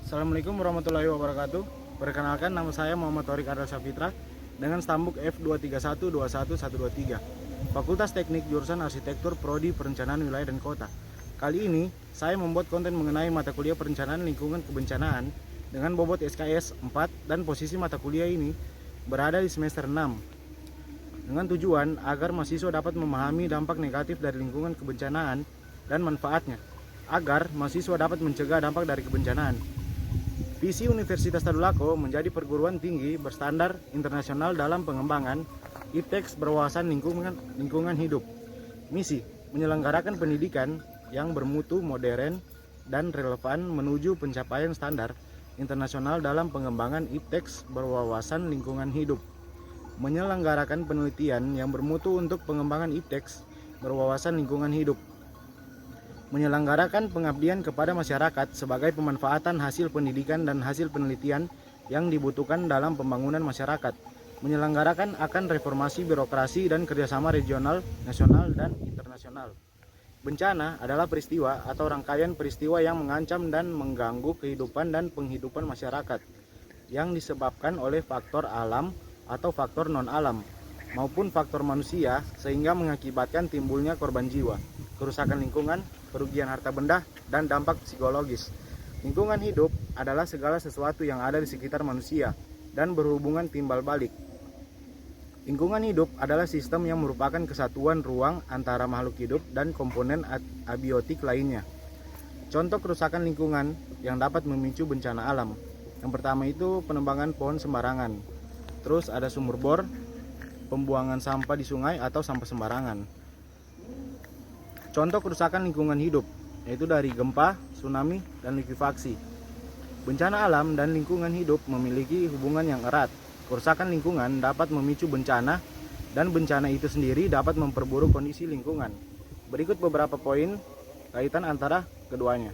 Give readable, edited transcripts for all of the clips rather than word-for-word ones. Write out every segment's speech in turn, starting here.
Assalamualaikum warahmatullahi wabarakatuh. Perkenalkan, nama saya Muhammad Thorik Ardal Safitra dengan stambuk F231211123, Fakultas Teknik Jurusan Arsitektur Prodi Perencanaan Wilayah dan Kota. Kali ini saya membuat konten mengenai mata kuliah Perencanaan Lingkungan Kebencanaan dengan bobot SKS 4 dan posisi mata kuliah ini berada di semester 6, dengan tujuan agar mahasiswa dapat memahami dampak negatif dari lingkungan kebencanaan dan manfaatnya, agar mahasiswa dapat mencegah dampak dari kebencanaan. Visi Universitas Tadulako menjadi perguruan tinggi berstandar internasional dalam pengembangan IPTEX berwawasan lingkungan hidup. Misi, menyelenggarakan pendidikan yang bermutu, modern, dan relevan menuju pencapaian standar internasional dalam pengembangan IPTEX berwawasan lingkungan hidup. Menyelenggarakan penelitian yang bermutu untuk pengembangan IPTEX berwawasan lingkungan hidup. Menyelenggarakan pengabdian kepada masyarakat sebagai pemanfaatan hasil pendidikan dan hasil penelitian yang dibutuhkan dalam pembangunan masyarakat. Menyelenggarakan akan reformasi birokrasi dan kerjasama regional, nasional, dan internasional. Bencana adalah peristiwa atau rangkaian peristiwa yang mengancam dan mengganggu kehidupan dan penghidupan masyarakat yang disebabkan oleh faktor alam atau faktor non-alam maupun faktor manusia sehingga mengakibatkan timbulnya korban jiwa, kerusakan lingkungan, kerugian harta benda, dan dampak psikologis. Lingkungan hidup adalah segala sesuatu yang ada di sekitar manusia dan berhubungan timbal balik. Lingkungan hidup adalah sistem yang merupakan kesatuan ruang antara makhluk hidup dan komponen abiotik lainnya. Contoh kerusakan lingkungan yang dapat memicu bencana alam. Yang pertama itu penebangan pohon sembarangan. Terus ada sumur bor, pembuangan sampah di sungai atau sampah sembarangan. Contoh kerusakan lingkungan hidup yaitu dari gempa, tsunami, dan likuifaksi. Bencana alam dan lingkungan hidup memiliki hubungan yang erat. Kerusakan lingkungan dapat memicu bencana dan bencana itu sendiri dapat memperburuk kondisi lingkungan. Berikut beberapa poin kaitan antara keduanya.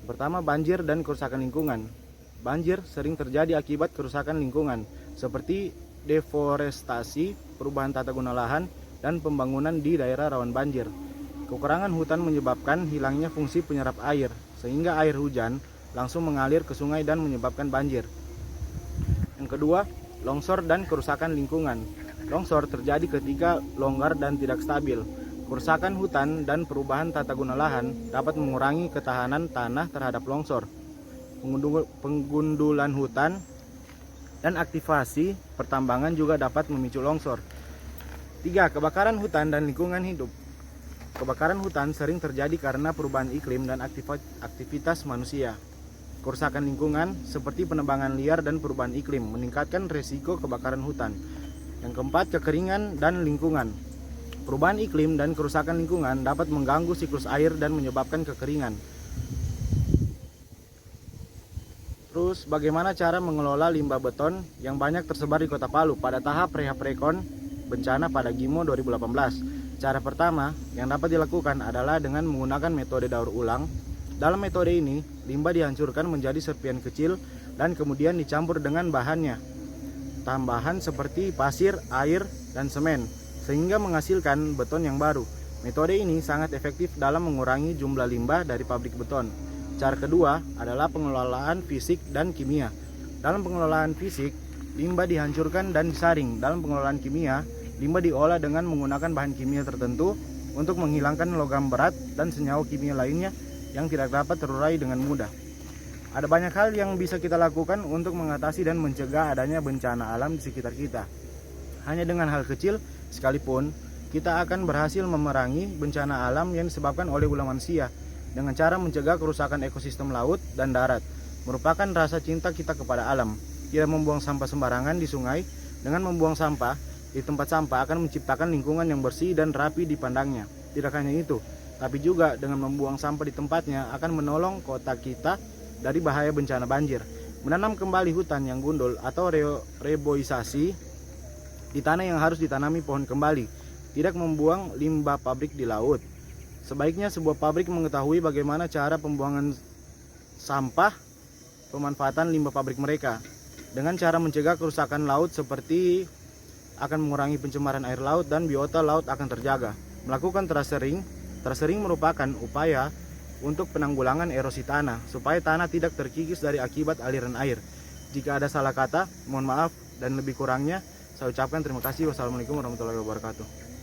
Pertama, banjir dan kerusakan lingkungan. Banjir sering terjadi akibat kerusakan lingkungan seperti deforestasi, perubahan tata guna lahan, dan pembangunan di daerah rawan banjir. Kekurangan hutan menyebabkan hilangnya fungsi penyerap air, sehingga air hujan langsung mengalir ke sungai dan menyebabkan banjir. Yang kedua, longsor dan kerusakan lingkungan. Longsor terjadi ketika longgar dan tidak stabil. Kerusakan hutan dan perubahan tata guna lahan dapat mengurangi ketahanan tanah terhadap longsor. Penggundulan hutan dan aktivasi pertambangan juga dapat memicu longsor. 3. Kebakaran hutan dan lingkungan hidup. Kebakaran hutan sering terjadi karena perubahan iklim dan aktivitas manusia. Kerusakan lingkungan seperti penebangan liar dan perubahan iklim meningkatkan risiko kebakaran hutan. Yang keempat, kekeringan dan lingkungan. Perubahan iklim dan kerusakan lingkungan dapat mengganggu siklus air dan menyebabkan kekeringan. Terus, bagaimana cara mengelola limbah beton yang banyak tersebar di Kota Palu pada tahap rehab-rekon bencana pada GIMO 2018? Cara pertama yang dapat dilakukan adalah dengan menggunakan metode daur ulang. Dalam metode ini, limbah dihancurkan menjadi serpihan kecil dan kemudian dicampur dengan bahannya, tambahan seperti pasir, air, dan semen, sehingga menghasilkan beton yang baru. Metode ini sangat efektif dalam mengurangi jumlah limbah dari pabrik beton. Cara kedua adalah pengelolaan fisik dan kimia. Dalam pengelolaan fisik, limbah dihancurkan dan disaring. Dalam pengelolaan kimia, limbah diolah dengan menggunakan bahan kimia tertentu untuk menghilangkan logam berat dan senyawa kimia lainnya yang tidak dapat terurai dengan mudah. Ada banyak hal yang bisa kita lakukan untuk mengatasi dan mencegah adanya bencana alam di sekitar kita. Hanya dengan hal kecil sekalipun, kita akan berhasil memerangi bencana alam yang disebabkan oleh ulah manusia dengan cara mencegah kerusakan ekosistem laut dan darat. Merupakan rasa cinta kita kepada alam. Tidak membuang sampah sembarangan di sungai. Dengan membuang sampah di tempat sampah akan menciptakan lingkungan yang bersih dan rapi dipandangnya. Tidak hanya itu, tapi juga dengan membuang sampah di tempatnya akan menolong kota kita dari bahaya bencana banjir. Menanam kembali hutan yang gundul atau reboisasi di tanah yang harus ditanami pohon kembali. Tidak membuang limbah pabrik di laut. Sebaiknya sebuah pabrik mengetahui bagaimana cara pembuangan sampah, pemanfaatan limbah pabrik mereka, dengan cara mencegah kerusakan laut seperti akan mengurangi pencemaran air laut dan biota laut akan terjaga. Melakukan tracering merupakan upaya untuk penanggulangan erosi tanah supaya tanah tidak terkikis dari akibat aliran air. Jika ada salah kata, mohon maaf, dan lebih kurangnya saya ucapkan terima kasih. Wassalamualaikum warahmatullahi wabarakatuh.